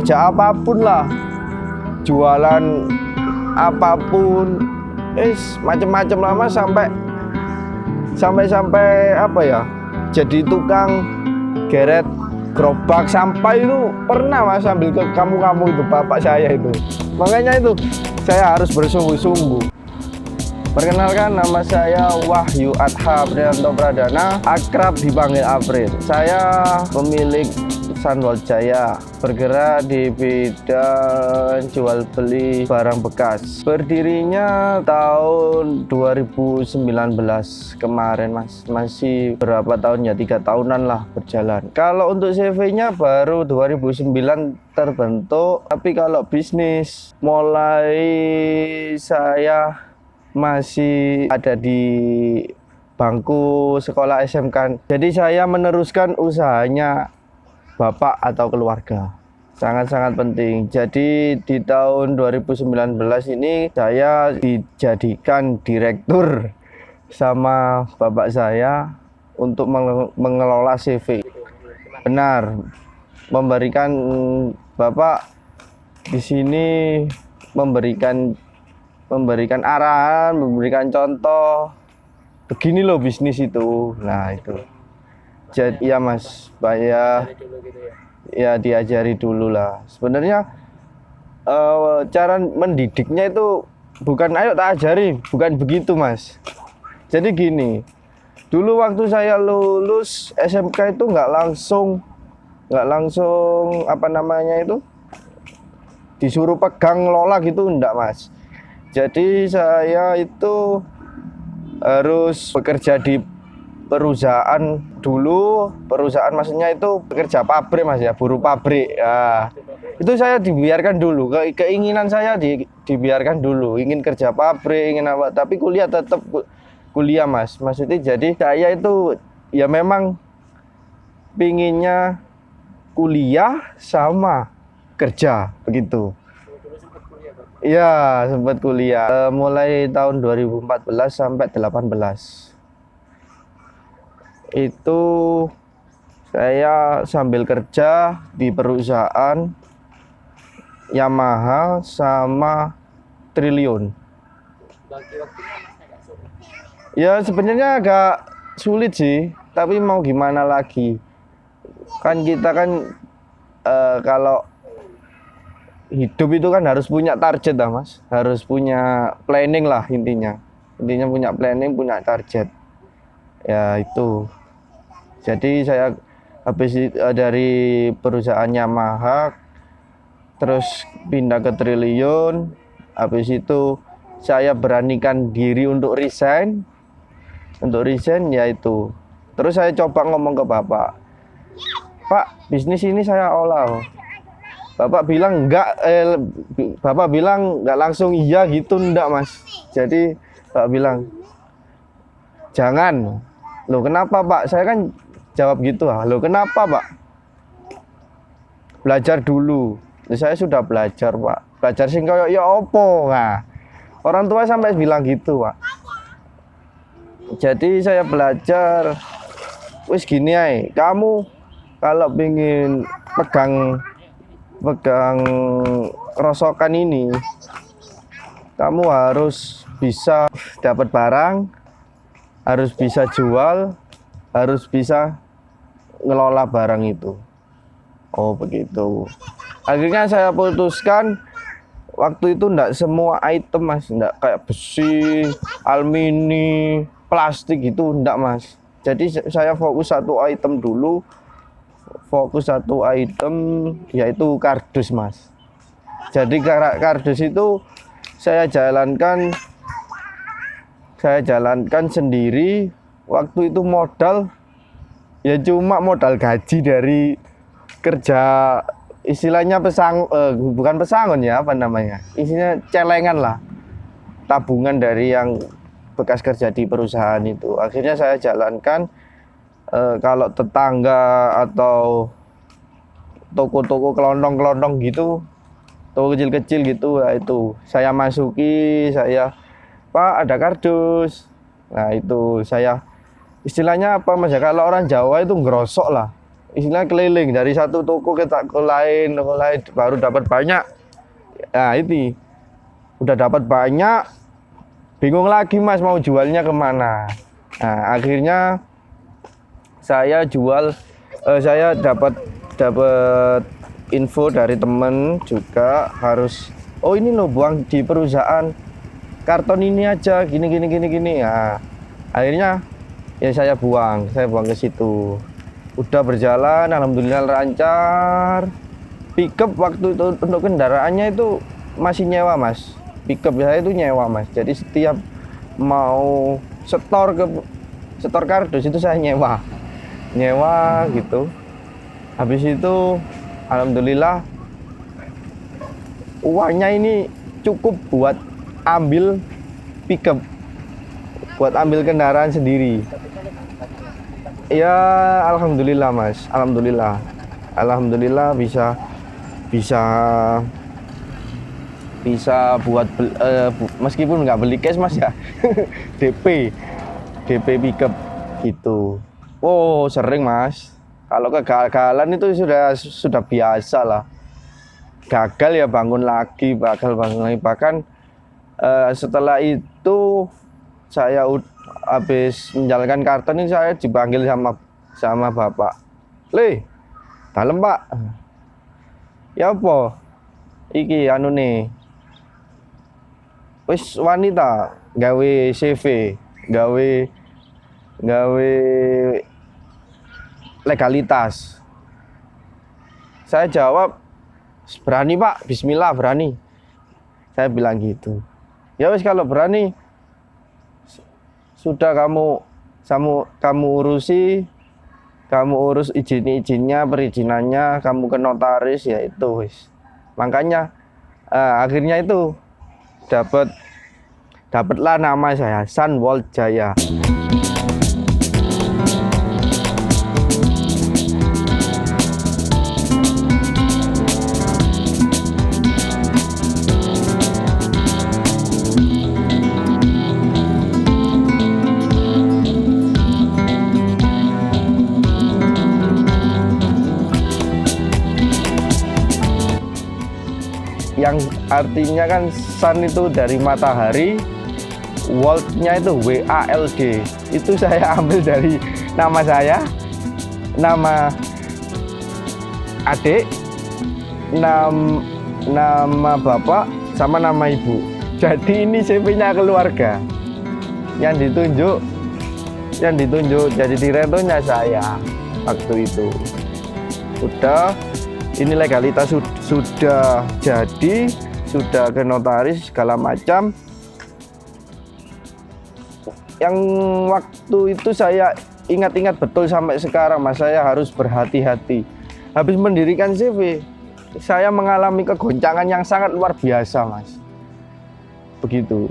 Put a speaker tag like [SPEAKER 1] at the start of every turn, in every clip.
[SPEAKER 1] kerja apapun lah, jualan apapun, macem-macem lah mas, sampai apa ya, jadi tukang geret gerobak sampah itu pernah mas, sambil ke kamu itu bapak saya itu. Makanya itu saya harus bersungguh-sungguh. Perkenalkan, nama saya Wahyu Adha Priyanto Pradana, akrab dipanggil April. Saya pemilik Sunworld Jaya, bergerak di bidang jual beli barang bekas. Berdirinya tahun 2019 kemarin mas, masih berapa tahun ya, 3 tahunan lah berjalan. Kalau untuk CV-nya baru 2009 terbentuk, tapi kalau bisnis mulai saya masih ada di bangku sekolah SMK. Jadi saya meneruskan usahanya bapak atau keluarga, sangat-sangat penting. Jadi di tahun 2019 ini saya dijadikan direktur sama bapak saya untuk mengelola CV. Benar, memberikan bapak di sini, memberikan arahan, memberikan contoh, begini loh bisnis itu. Nah itu. Jadi ya mas, ya diajari dulu lah. Sebenarnya cara mendidiknya itu bukan ayo tak ajari, bukan begitu mas. Jadi gini, dulu waktu saya lulus SMK itu nggak langsung apa namanya itu disuruh pegang lola gitu, enggak mas. Jadi saya itu harus bekerja di perusahaan dulu. Perusahaan maksudnya itu pekerja pabrik mas ya, buruh pabrik ya. Itu saya dibiarkan dulu, keinginan saya dibiarkan dulu, ingin kerja pabrik, ingin apa, tapi kuliah tetap kuliah mas. Maksudnya jadi saya itu ya memang pinginnya kuliah sama kerja begitu. Iya, sempat kuliah mulai tahun 2014 sampai 18. Itu saya sambil kerja di perusahaan Yamaha sama Triliun. Ya sebenarnya agak sulit sih, tapi mau gimana lagi. Kan kita kan kalau hidup itu kan harus punya target lah mas, harus punya planning lah intinya punya planning, punya target ya itu. Jadi saya habis dari perusahaan Yamaha terus pindah ke Triliun. Habis itu saya beranikan diri untuk resign yaitu. Terus saya coba ngomong ke bapak, Pak, bisnis ini saya olah. Bapak bilang enggak langsung iya gitu, enggak mas. Jadi bapak bilang jangan. Loh kenapa pak? Saya kan jawab gitu. Loh kenapa pak? Belajar dulu. Saya sudah belajar pak. Belajar sing koyo ya opo. Nah, orang tua sampai bilang gitu pak. Jadi saya belajar. Wis gini aja, kamu kalau ingin pegang rosokan ini, kamu harus bisa dapat barang, harus bisa jual, harus bisa ngelola barang itu. Oh begitu. Akhirnya saya putuskan, waktu itu enggak semua item mas, enggak kayak besi, alumini, plastik gitu, enggak mas. Jadi saya fokus satu item dulu. Yaitu kardus mas. Jadi kardus itu saya jalankan sendiri. Waktu itu modal ya cuma modal gaji dari kerja, istilahnya bukan pesangon ya, apa namanya, isinya celengan lah, tabungan dari yang bekas kerja di perusahaan itu. Akhirnya saya jalankan. Kalau tetangga atau toko-toko kelondong gitu, toko kecil-kecil gitu, ya itu saya masuki, Pak ada kardus. Nah itu saya istilahnya apa mas ya, kalau orang Jawa itu ngerosok lah, istilah keliling dari satu toko ke lain, baru dapat banyak. Nah ini udah dapat banyak, bingung lagi Mas mau jualnya kemana. Nah akhirnya saya jual, saya dapat info dari temen juga harus, oh ini loh buang di perusahaan karton ini aja gini. Nah, akhirnya ya saya buang ke situ. Udah berjalan, alhamdulillah lancar. Pickup waktu itu untuk kendaraannya itu masih nyewa Mas. Pickup saya itu nyewa Mas. Jadi setiap mau setor kardus itu saya nyewa gitu. Habis itu alhamdulillah uangnya ini cukup buat ambil pickup, buat ambil kendaraan sendiri. Ya alhamdulillah Mas, alhamdulillah bisa buat meskipun nggak beli cash Mas ya. DP pickup gitu. Oh sering Mas, kalau kegagalan itu sudah biasa lah. Gagal ya bangun lagi. Bahkan setelah itu saya habis menjalankan karton ini, saya dipanggil sama bapak. Dalem Pak. Ya apa? Iki anu nih. Wis wanita gawe CV, gawe legalitas. Saya jawab, berani Pak, bismillah berani. Saya bilang gitu. Ya wis kalau berani sudah kamu urus izinnya, perizinannya, kamu ke notaris ya itu wis. Makanya akhirnya itu dapatlah nama saya Sanwol Jaya. Yang artinya kan sun itu dari matahari, world-nya itu WALD. Itu saya ambil dari nama saya, nama adik, nama bapak, sama nama ibu. Jadi ini CV-nya keluarga. Yang ditunjuk jadi direkturnya saya waktu itu. Udah, ini legalitas sudah jadi, sudah ke notaris segala macam. Yang waktu itu saya ingat-ingat betul sampai sekarang Mas, saya harus berhati-hati. Habis mendirikan CV, saya mengalami kegoncangan yang sangat luar biasa Mas. Begitu.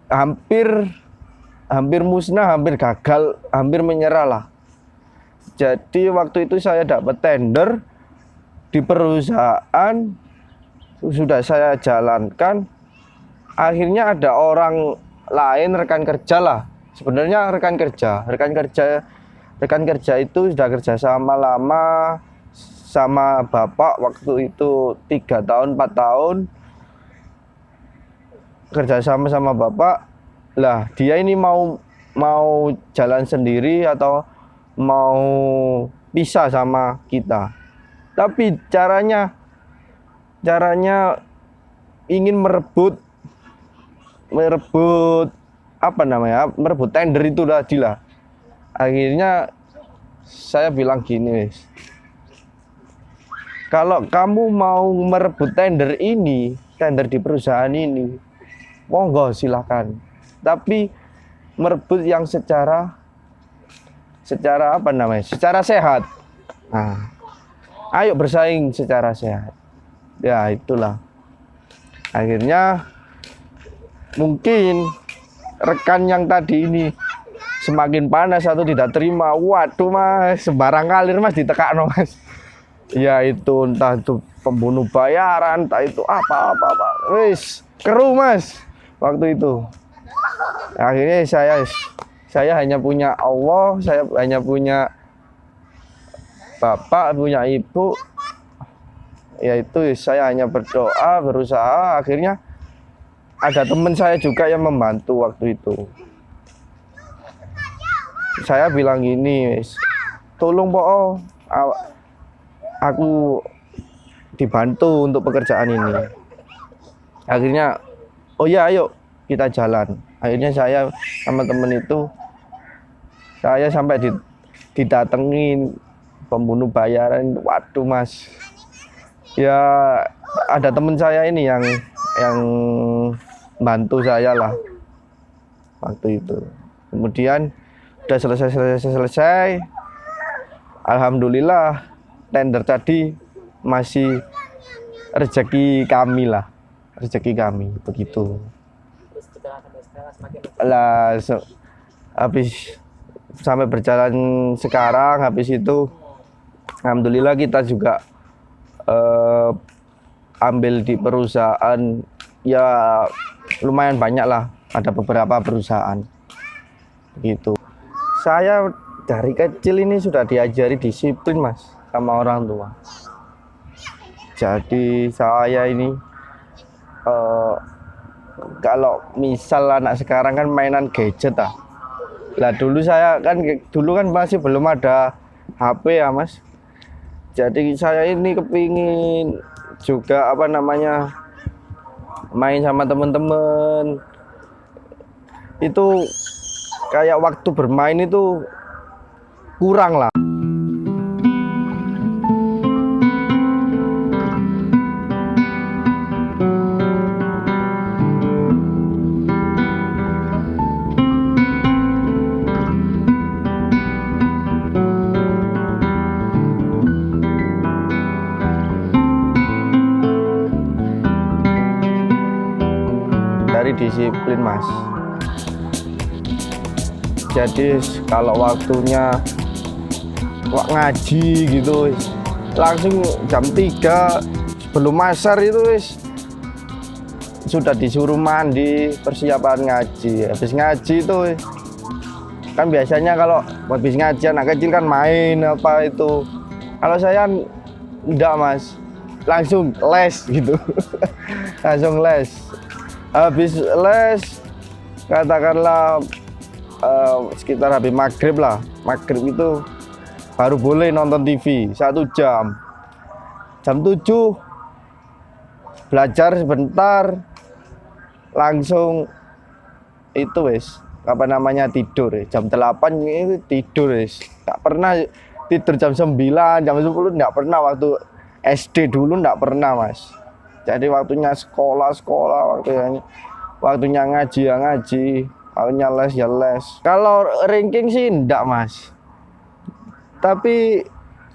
[SPEAKER 1] Hampir musnah, hampir gagal, hampir menyerah lah. Jadi waktu itu saya dapat tender di perusahaan, sudah saya jalankan. Akhirnya ada orang lain, rekan kerja lah. Sebenarnya rekan kerja itu sudah kerja sama lama sama bapak waktu itu 3 tahun 4 tahun kerja sama bapak. Lah dia ini mau jalan sendiri atau mau pisah sama kita, tapi caranya ingin merebut merebut tender itu tadi lah. Akhirnya saya bilang gini, kalau kamu mau merebut tender di perusahaan ini, monggo silahkan, tapi merebut yang secara sehat. Nah, ayo bersaing secara sehat. Ya itulah. Akhirnya mungkin rekan yang tadi ini semakin panas atau tidak terima. Waduh Mas, sembarang kalir Mas ditekakno Mas. Ya itu entah itu pembunuh bayaran, entah itu apa. Wis, keruh Mas waktu itu. Akhirnya saya hanya punya Allah, saya hanya punya bapak, punya ibu, yaitu saya hanya berdoa, berusaha. Akhirnya ada teman saya juga yang membantu waktu itu. Saya bilang gini, tolong po, aku dibantu untuk pekerjaan ini. Akhirnya, oh ya ayo kita jalan. Akhirnya saya sama teman itu, saya sampai didatengin pembunuh bayaran. Waduh mas, ya ada teman saya ini yang bantu saya lah waktu itu. Kemudian udah selesai. Alhamdulillah tender tadi masih rezeki kami lah, rezeki kami begitu. Lah habis sampai berjalan sekarang, habis itu alhamdulillah kita juga ambil di perusahaan ya lumayan banyak lah, ada beberapa perusahaan gitu. Saya dari kecil ini sudah diajari disiplin mas sama orang tua. Jadi saya ini kalau misal anak sekarang kan mainan gadget lah dulu saya kan masih belum ada HP ya mas. Jadi saya ini kepingin juga main sama teman-teman. Itu kayak waktu bermain itu kurang lah. Dari disiplin mas. Jadi kalau waktunya ngaji gitu langsung jam 3 sebelum asar itu sudah disuruh mandi, persiapan ngaji. Habis ngaji itu kan biasanya kalau habis ngaji anak kecil kan main apa itu. Kalau saya enggak mas, langsung les gitu. Langsung les. Habis les katakanlah sekitar habis maghrib lah. Maghrib itu baru boleh nonton TV 1 jam. Jam 7 belajar sebentar, langsung itu tidur. Jam 8 itu tidur nggak pernah tidur jam 9, jam 10 nggak pernah. Waktu SD dulu nggak pernah mas. Jadi waktunya sekolah, waktunya ngaji ya ngaji, waktunya les ya les. Kalau ranking sih enggak mas, tapi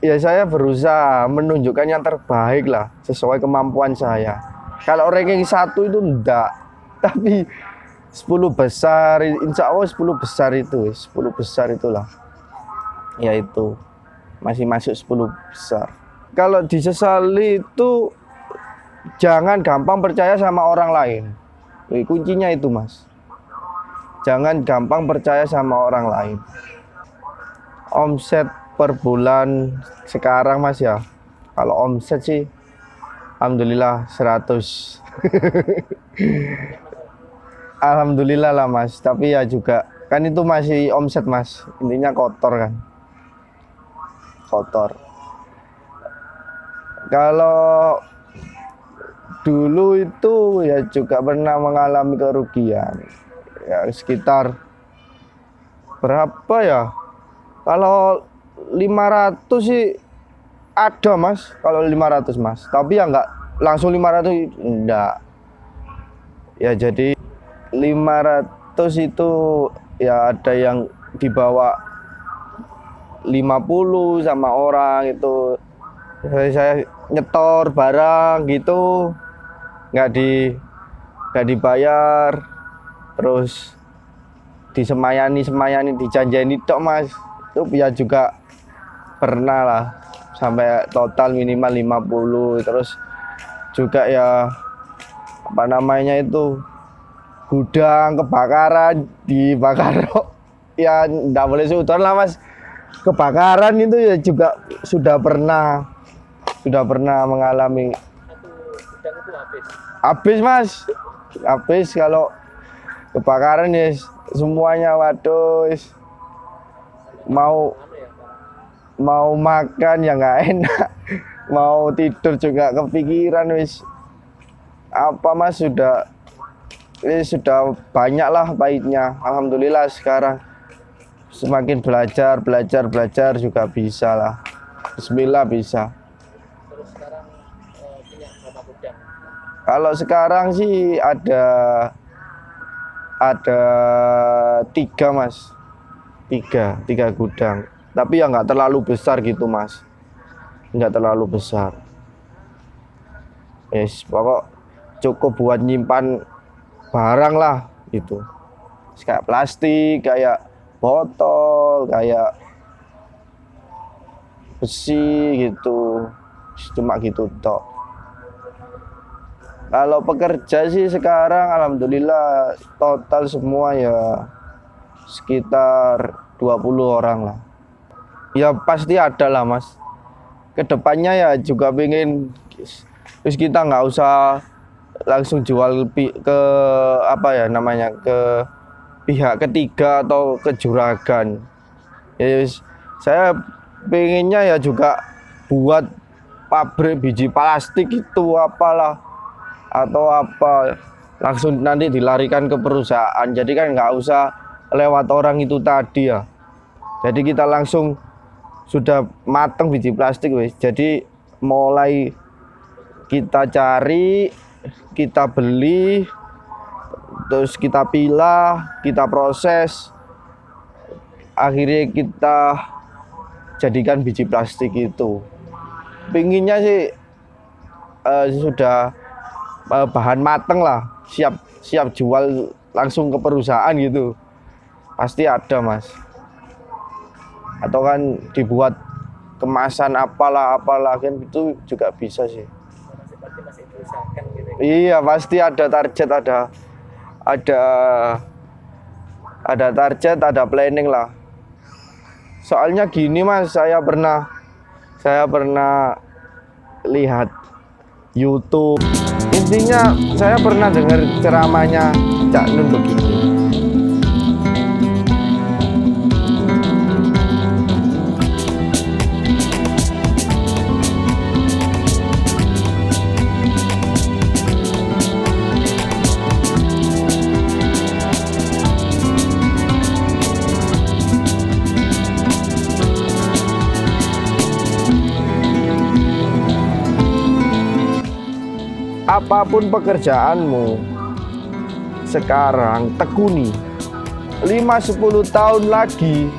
[SPEAKER 1] ya saya berusaha menunjukkan yang terbaik lah sesuai kemampuan saya. Kalau ranking 1 itu enggak, tapi 10 besar, insya Allah 10 besar itu, 10 besar itulah, yaitu masih masuk 10 besar. Kalau disesali itu jangan gampang percaya sama orang lain. Kuncinya itu mas, jangan gampang percaya sama orang lain. Omset per bulan sekarang mas ya, kalau omset sih alhamdulillah 100. Alhamdulillah lah mas, tapi ya juga kan itu masih omset mas, intinya kotor kan, kotor. Kalau dulu itu ya juga pernah mengalami kerugian ya sekitar berapa ya, kalau 500 sih ada mas, kalau 500 mas, tapi ya enggak langsung 500 enggak ya. Jadi 500 itu ya ada yang dibawa 50 sama orang itu. Saya nyetor barang gitu nggak dibayar, terus disemayani dijanjeni tok mas. Itu ya juga pernah lah sampai total minimal 50. Terus juga ya itu gudang kebakaran, dibakar ya nggak boleh seutuhan lah mas. kebakaran itu ya juga sudah pernah mengalami.
[SPEAKER 2] Satu gudang itu
[SPEAKER 1] Habis mas, habis kalau kebakaran ya semuanya, waduh, mau
[SPEAKER 2] anu ya,
[SPEAKER 1] mau makan ya nggak enak, mau tidur juga kepikiran wis. Apa mas, sudah banyak lah pahitnya. Alhamdulillah sekarang semakin belajar juga bisa lah. Bismillah bisa.
[SPEAKER 2] terus sekarang punya berapa gudang?
[SPEAKER 1] Kalau sekarang sih ada 3 mas, tiga gudang. Tapi ya nggak terlalu besar gitu mas, nggak terlalu besar. Yes, pokok cukup buat nyimpan barang lah gitu. Kayak plastik, kayak botol, kayak besi gitu. Cuma gitu tok. Kalau pekerja sih sekarang alhamdulillah total semua ya sekitar 20 orang lah. Ya pasti ada lah mas. Kedepannya ya juga pengen terus kita nggak usah langsung jual ke apa ya namanya, ke pihak ketiga atau ke juragan. Ya saya pengennya ya juga buat pabrik biji plastik itu apalah, atau apa, langsung nanti dilarikan ke perusahaan. Jadi kan nggak usah lewat orang itu tadi ya. Jadi kita langsung sudah mateng biji plastik wes. Jadi mulai kita cari, kita beli, terus kita pilah, kita proses, akhirnya kita jadikan biji plastik itu. Pinginnya sih sudah bahan mateng lah, siap jual langsung ke perusahaan gitu. Pasti ada mas. Atau kan dibuat kemasan apalah kan, itu juga bisa sih.
[SPEAKER 2] Masih diusahakan gitu ya.
[SPEAKER 1] Iya pasti ada target, ada target, ada planning lah. Soalnya gini mas, saya pernah lihat YouTube. Intinya saya pernah dengar ceramahnya Cak Nun begini. Apapun pekerjaanmu sekarang, tekuni. 5-10 tahun lagi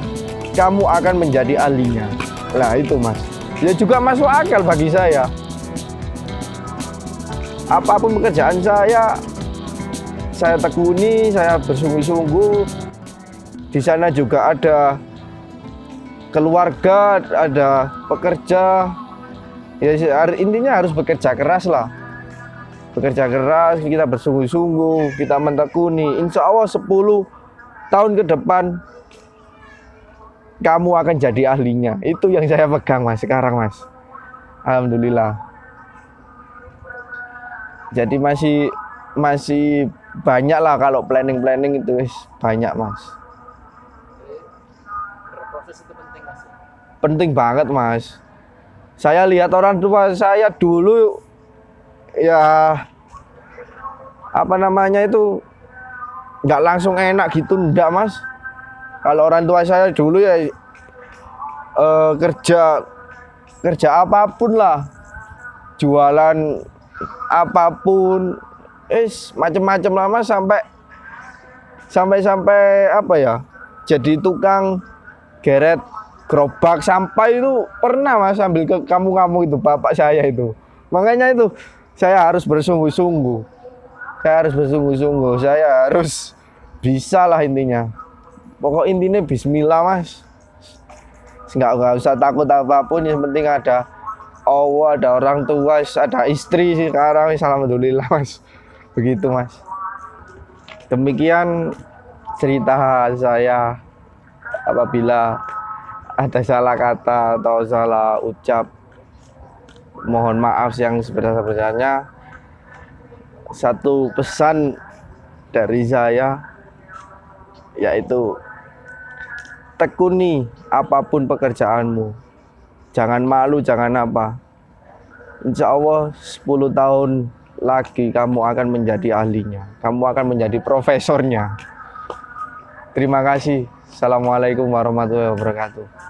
[SPEAKER 1] kamu akan menjadi ahlinya. Nah itu mas, ya juga masuk akal bagi saya. Apapun pekerjaan saya tekuni, saya bersungguh-sungguh. Di sana juga ada keluarga, ada pekerja. Ya intinya harus bekerja keras lah. Bekerja keras, kita bersungguh-sungguh, kita mentekuni. Insya Allah 10 tahun ke depan kamu akan jadi ahlinya. Itu yang saya pegang mas sekarang mas. Alhamdulillah. Jadi masih banyak lah, kalau planning itu banyak mas.
[SPEAKER 2] Berproses itu penting mas.
[SPEAKER 1] Penting banget mas. Saya lihat orang tua saya dulu ya apa namanya itu nggak langsung enak gitu, ndak mas. Kalau orang tua saya dulu ya kerja apapun lah, jualan apapun, macam-macam lah mas, sampai apa ya, jadi tukang geret gerobak sampah itu pernah mas, sambil ke kamu itu bapak saya itu. Makanya itu saya harus bersungguh-sungguh. Saya harus bisa lah intinya. Pokok intinya bismillah mas. Nggak usah takut apapun, yang penting ada Allah, ada orang tua, ada istri sekarang. Alhamdulillah mas. Begitu mas. Demikian cerita saya apabila ada salah kata atau salah ucap, mohon maaf yang sebesar-besarnya. Satu pesan dari saya yaitu tekuni apapun pekerjaanmu, jangan malu, jangan apa. Insya Allah 10 tahun lagi kamu akan menjadi ahlinya, kamu akan menjadi profesornya. Terima kasih. Assalamualaikum warahmatullahi wabarakatuh.